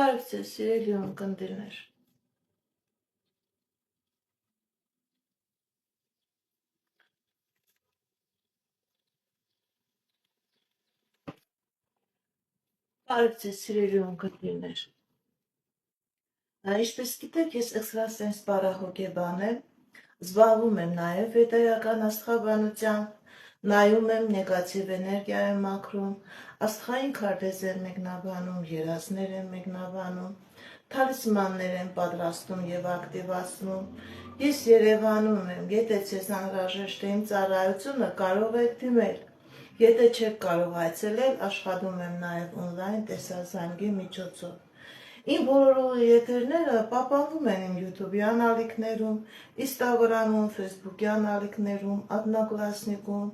Բարև ձեզ, սիրելի ունկնդիրներ։ Բարև ձեզ, սիրելի ունկնդիրներ։ Ինչպես գիտեք, ես էքստրասենս պարահոգեբան եմ, զբաղվում եմ նաև վեդայական աստղաբանությամբ, նայում եմ նեգատիվ էներգիա եմ մաքրում, աստղային քարտեզ եմ մեկնաբանում, երազներ եմ մեկնաբանում, թալիսմաններ եմ պատրաստում եւ ակտիվացնում։ Ես Երևանում եմ, եթե ցեզ անհրաժեշտ է իմ ծառայությունը, կարող եք դիմել։ Եթե չեք կարող այցելել, աշխատում եմ նաև օնլայն տեսազանգի միջոցով։ Իմ բոլոր եթերները պահպանվում են իմ YouTube-յան ալիքներում, Instagram-ում, Facebook-յան ալիքներում, Одноклассникում,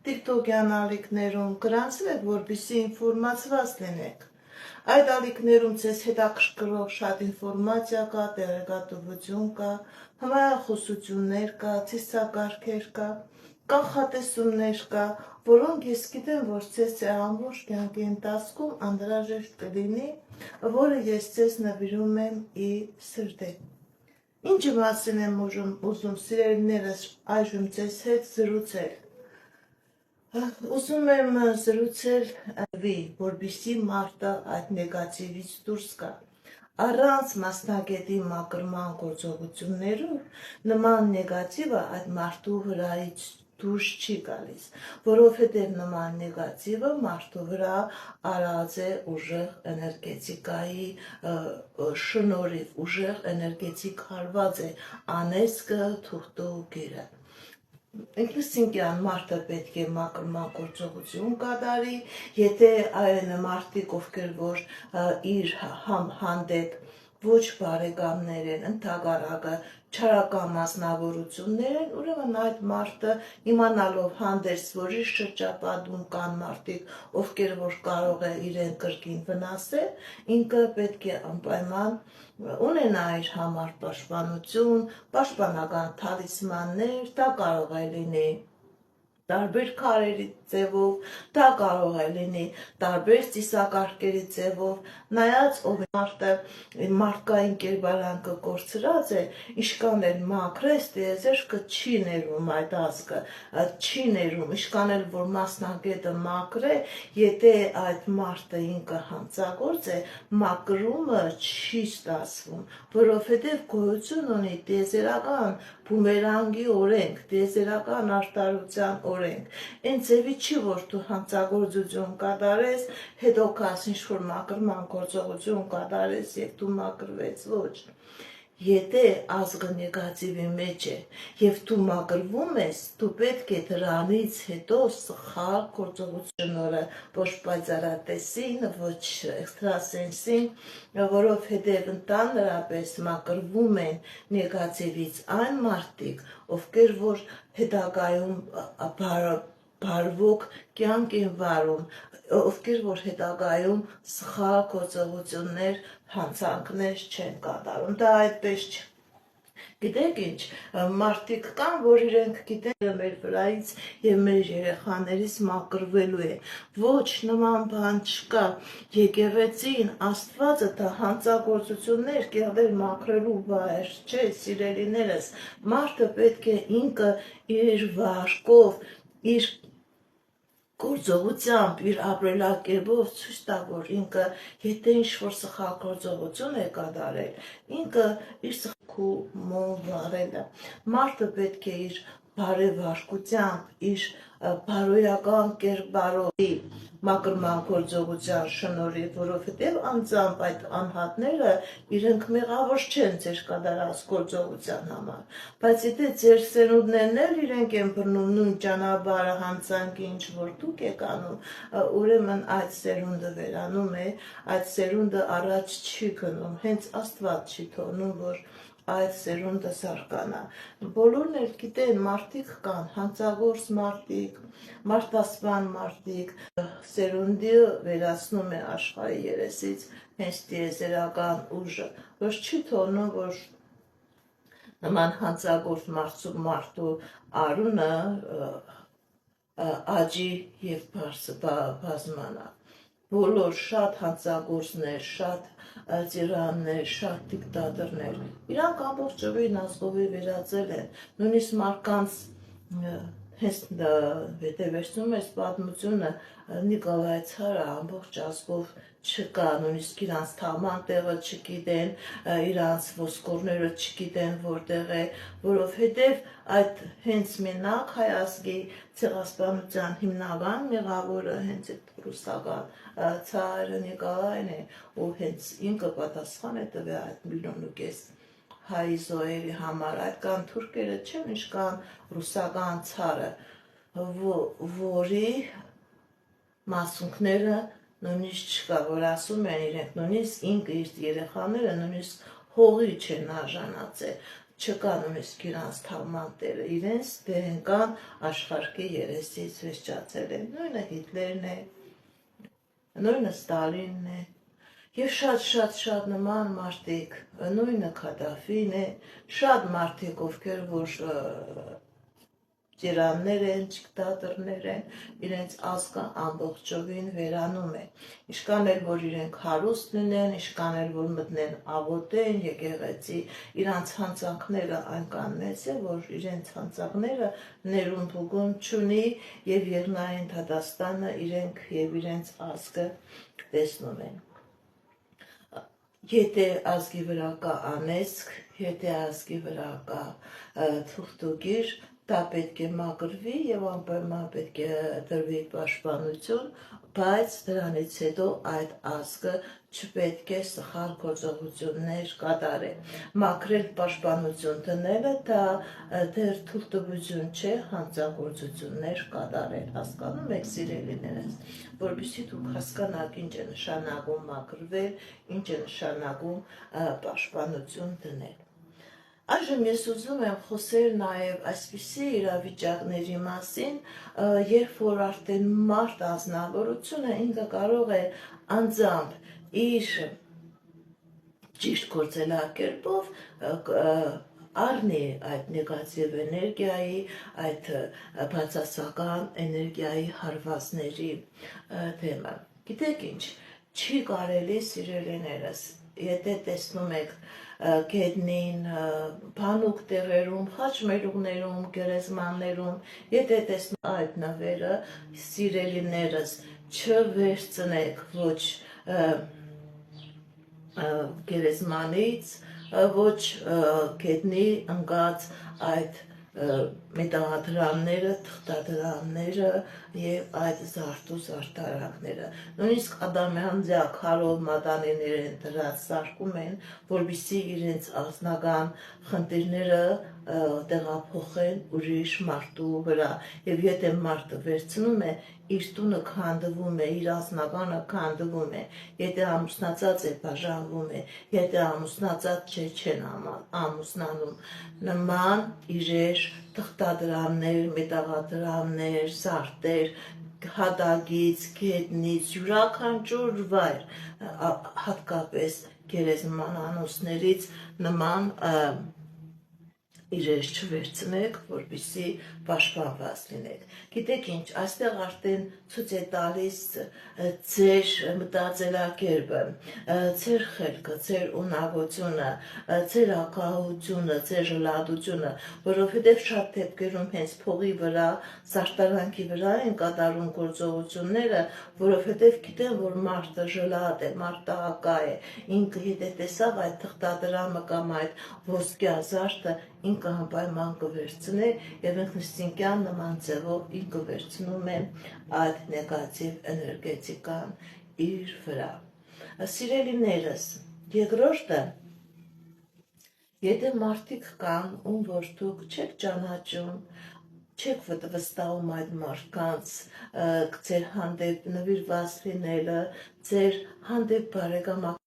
TikTok-յան ալիքներում, գրանցվեք, որպեսզի ինֆորմացված լինեք։ Այդ ալիքներում ցեզ հետաքրքրող շատ ինֆորմացիա կա, տեղեկատվություն կա, հմայախոսություններ կա, ցուցակարգեր կա, կանխատեսումներ կա, որոնք ես գիտեմ, որ ցեզ ամբողջ կյանքի ընթացքում անհրաժեշտ կլինի, որը ես ցեզ նվիրում եմ ի սրտե։ Ինչի մասին եմ ուզում սիրելիներս այժմ ցեզ հետ զրուցել։ Ուզում եմ զրուցել որպեսզի մարդը այդ նեգատիվից դուրս գա։ Առանց մասնագետի մաքրման գործողություններով նման նեգատիվը այդ մարդու վրայից դուրս չի գալիս, որովհետև նման նեգատիվը մարդու վրա արած է ուժեղ էներգետիկայի շնորհիվ, ուժեղ էներգետիկ հարված է անեծքը, թուղթը ու գերը։ Ինքնըստինքյան մարդը պետք է մաքրման գործողություն կատարի, եթե այն մարդիկ, ովքեր որ իր հանդեպ ոչ բարեկամներ են, ընդհակառակը չարական մասնավորություններ են, ուրեմն այդ մարդը իմանալով հանդերձ, որ իր շրջապատում կան մարդիկ, ովքեր որ կարող է իրեն կրկին վնասել, ինքը պետք է անպայման ունենա իր համար պաշտպանություն, պաշտպանական թալիսմաններ, դա կարող է լինի տարբեր քարերի ձևով, դա կարող է լինի տարբեր ծիսակարգերի ձևով, նայած ով մարդը մարդկային կերպարանքը կորցրած է, ինչքան էլ մաքրես, տիեզերքը չի ներում այդ ազգը, չի ներում, ինչքան էլ որ մասնագետը մաքրե, եթե այդ մարդը ինքը հանցագործ է, մաքրումը չի ստացվում, որովհետև գոյություն ունի տիեզերական բումերանգի օրենք, տիեզերական արտարության օրենք։ Այն ձևի չի, որ դու հանցագործություն կատարես, հետո կաս ինչ-որ մաքրման գործողություն կատարես և դու մաքրվեց, ոչ։ Եթե ազգը նեգատիվի մեջ է և դու մաքրվում ես, դու պետք է դրանից հետո սխալ գործողությունները, ոչ պայծառատեսին, ոչ էքստրասենսին, որովհետև ընդհանրապես մաքրվում են նեգատիվից այն մարդիկ, ովքեր որ հետագայում բարվոք կյանք են վարում, ովքեր որ հետագայում սխալ գործողություններ, հանցանքներ չեն կատարում, դա այդպես չէ։ Գիտեք ինչ, մարդիկ կան, որ իրենք գիտեն մեր վրայից և մեր երեխաներից մաքրվելու է, ոչ նման բան չկա, եկեղեցին, Աստվածը դա հանցագործություններ, կեղտեր մաքրելու վայր չէ, սիրելիներս, մարդը պետք է ինքը իր վարքով, իր գործողությամբ, իր ապրելակերպով ցույց տա, որ ինքը եթե ինչ-որ սխալ գործողություն է կատարել, ինքը իր սխալը վարելը։ Մարդը պետք է իր բարեվարկությամբ, իր բարոյական կերպարով մաքրման գործողության շնորհիվ, որովհետև անձամբ այդ անհատները իրենք մեղավոր չեն ձեր կատարած գործողության համար, բայց եթե ձեր սերունդներն էլ իրենք են բռնում նույն ճանապարհը հանցանքի, ինչ որ դուք եք անում, ուրեմն այդ սերունդը վերանում է, այդ սերունդը առաջ չի գնում, հենց Աստված չի թողնում, որ այդ սերունդը զարգանա։ Բոլորն էլ գիտեն, մարդիկ կան, հանցագործ մարդիկ, մարդասպան մարդիկ, սերունդը վերացնում է աշխարհի երեսից հենց տիեզերական ուժը, որ չի թողնում, որ նման հանցագործ մարդու արունը աճի և բազմանա։ բոլոր շատ հանցագործներ, շատ տիրաններ, շատ դիկտատորներ, իրանք ամբողջովին ազգովի վերածել են, նույնիսկ մարդկանց հենց վերցնում ես պատմությունը Նիկոլայ Ցարը ամբողջ ազգով չկա, նույնիսկ իրանց թաղման տեղը չգիտեն, իրանց ոսկորները չգիտեն որտեղ է, որովհետև այդ հենց մենակ հայ ազգի ցեղասպանության հիմնական մեղավորը հենց այդ ռուսական Ցարը Նիկոլայն է, ու հենց ինքը պատասխան է տվել այդ 1,5 միլիոն հայ զոհերի համար, այդ կան թուրքերը չեն, ինչքան ռուսական Ցարը, որի մասունքները նույնիսկ չկա, որ ասում են իրենք, նույնիսկ ինքը իր երեխաները նույնիսկ հողի չեն արժանացել, չկա նույնիսկ իրանց թաղման տեղը, իրենց դեն կան աշխարհի երեսից վեճացել են, նույնը Հիտլերն է, նույնը Ստալինն է, և շատ նման մարդիկ, նույնը Քադաֆին է, շատ մարդիկ, ովքեր որ տիրաններ են, դիկտատորներ են, իրենց ազգը ամբողջովին վերանում է, ինչքան էլ որ իրենք հարուստ լինեն, ինչքան էլ որ մտնեն աղոթեն, եկեղեցի, իրանց հանցանքները այնքան մեծ է, որ իրենց հանցանքները ներում փուգում չունի և Եղնային Դադաստանը իրենք և իրենց ազգը տեսնում են։ Եթե ազգի վրա կա անեծք, եթե ազգի վրա կա թուղթուգիր, դա պետք է մաքրվի և անպայման պետք է տրվի պաշտպանություն, բայց դրանից հետո այդ ազգը չպետք է սխալ գործողություններ կատարել։ Մաքրել պաշտպանություն տնելը դա դեռ թույլտվություն չէ հանցագործություններ կատարել, հասկանում եք սիրելիներս, որպեսզի դուք հասկանաք ինչ է նշանակում մաքրվել, ինչ է նշանակում պաշտպանություն դնել։ Այժմ ես ուզում եմ խոսել նաև այսպիսի իրավիճակների մասին, երբ որ արդեն մարդ ազնվորությունը ինքը կարող է անձամբ իր ճիշտ գործելակերպով առնի այդ նեգատիվ էներգիայի, այդ բացասական էներգիայի հարվածների թեմը։ Գիտեք ինչ, չի կարելի սիրելիներս, եթե տեսնում եք գետնին, բանուկ տեղերում, խաչմերուկներում, գերեզմաններում, եթե տեսնում այդ նվերը, սիրելիներս, չվերցնեք ոչ գերեզմանից, ոչ գետնի ընկած այդ մետաղադրամները, թղթադրամները և այդ զարդու զարդարանքները։ Նույնիսկ ադամանդյա քարով մատանիներ են դրած սարքում են, որպեսզի իրենց անձնական խնդիրները տեղափոխեն ուրիշ մարդու վրա։ Եվ եթե մարդը վերցնում է, իր տունը քանդվում է, իր անձնականը քանդվում է, եթե ամուսնացած է բաժանվում է, եթե ամուսնացած չէ չեն ամուսնանում, նման իրեր, թղթադրամներ, մետաղադրամներ, զարդեր, հատակից, գետնից, յուրաքանչյուր վայր, հատկապես գերեզմանանոցներից նման իրեր չվերցնեք, որպեսզի պաշտպանված լինեք։ Գիտեք ինչ, այստեղ արդեն ցույց է տալիս ձեր մտածելակերպը, ձեր խելքը, ձեր ունակությունը, ձեր ակահությունը, ձեր ժլատությունը, որովհետև շատ դեպքերում հենց փողի վրա, զարդարանքի վրա են կատարում գործողությունները, որովհետև գիտեն, որ մարդը ժլատ է, մարդը ակա է, ինքը եթե տեսավ այդ թղթադրամը կամ այդ ոսկյա զարդը, ինքը անպայման կվերցնե և ինքնըստինքյան նման ձևով ինքը վերցնում է այդ նեգատիվ էներգետիկան իր վրա։ Սիրելիներս, երկրորդը, եթե մարդիկ կան, ում որ դուք չեք ճանաչում, չեք վստահում այդ մարդկանց, ձեր հանդեպ նվիրված լինելը, ձեր հանդեպ բարեկամական